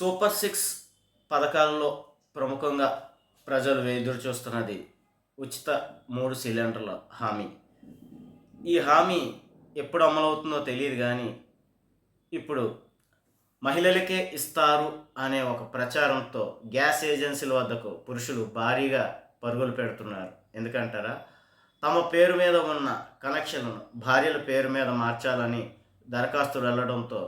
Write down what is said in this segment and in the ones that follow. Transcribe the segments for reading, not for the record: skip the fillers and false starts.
Super six పథకాలలో ప్రముఖంగా ప్రజలు ఎదురు చూస్తున్నది ఉచిత 3 సిలిండర్ల హామీ. ఈ హామీ ఎప్పుడు అమలవుతుందో తెలియదు కానీ ఇప్పుడు మహిళలకే ఇస్తారు అనే ఒక ప్రచారంతో గ్యాస్ ఏజెన్సీల వద్దకు పురుషులు భారీగా పరుగులు పెడుతున్నారు. ఎందుకంటారా, తమ పేరు మీద ఉన్న కనెక్షన్లను భార్యల పేరు మీద మార్చాలని దరఖాస్తులు వెళ్లడంతో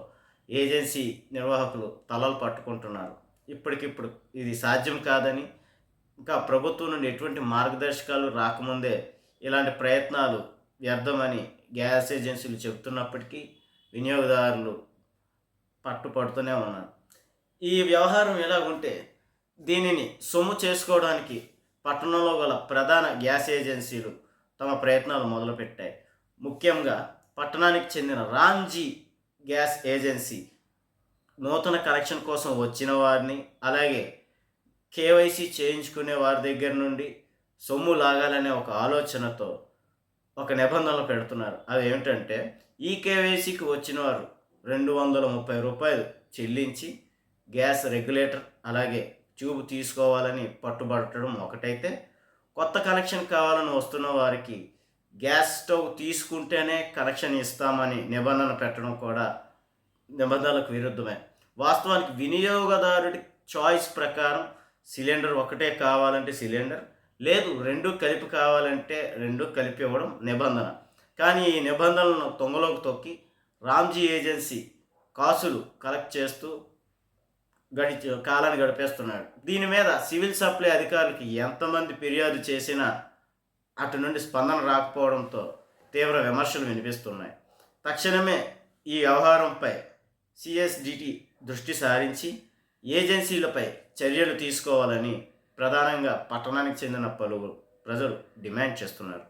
ఏజెన్సీ నిర్వాహకులు తలలు పట్టుకుంటున్నారు. ఇప్పటికిప్పుడు ఇది సాధ్యం కాదని, ఇంకా ప్రభుత్వం నుండి ఎటువంటి మార్గదర్శకాలు రాకముందే ఇలాంటి ప్రయత్నాలు వ్యర్థమని గ్యాస్ ఏజెన్సీలు చెబుతున్నప్పటికీ వినియోగదారులు పట్టుపడుతూనే ఉన్నారు. ఈ వ్యవహారం ఎలాగుంటే దీనిని సొమ్ము చేసుకోవడానికి పట్టణంలో గల ప్రధాన గ్యాస్ ఏజెన్సీలు తమ ప్రయత్నాలు మొదలుపెట్టాయి. ముఖ్యంగా పట్టణానికి చెందిన రామ్జీ గ్యాస్ ఏజెన్సీ నూతన కనెక్షన్ కోసం వచ్చిన వారిని, అలాగే కేవైసీ చేయించుకునే వారి దగ్గర నుండి సొమ్ము లాగాలనే ఒక ఆలోచనతో ఒక నిబంధనలు పెడుతున్నారు. అవి ఏమిటంటే, ఈ కేవైసీకి వచ్చిన వారు రూ. 230 చెల్లించి గ్యాస్ రెగ్యులేటర్ అలాగే ట్యూబ్ తీసుకోవాలని పట్టుబట్టడం ఒకటైతే, కొత్త కనెక్షన్ కావాలని వస్తున్న వారికి గ్యాస్ స్టవ్ తీసుకుంటేనే కనెక్షన్ ఇస్తామని నిబంధన పెట్టడం కూడా నిబంధనలకు విరుద్ధమే. వాస్తవానికి వినియోగదారుడి చాయిస్ ప్రకారం సిలిండర్ ఒకటే కావాలంటే సిలిండర్, లేదు రెండు కలిపి కావాలంటే రెండు కలిపి ఇవ్వడం నిబంధన. కానీ ఈ నిబంధనలను తొంగలోకి తొక్కి రామ్జీ ఏజెన్సీ కాసులు కలెక్ట్ చేస్తూ కాలాన్ని గడిపేస్తున్నాడు. దీని మీద సివిల్ సప్లై అధికారులకి ఎంతమంది ఫిర్యాదు చేసినా అటు నుండి స్పందన రాకపోవడంతో తీవ్ర విమర్శలు వినిపిస్తున్నాయి. తక్షణమే ఈ వ్యవహారంపై సిఎస్డిటి దృష్టి సారించి ఏజెన్సీలపై చర్యలు తీసుకోవాలని ప్రధానంగా పట్టణానికి చెందిన పలువురు ప్రజలు డిమాండ్ చేస్తున్నారు.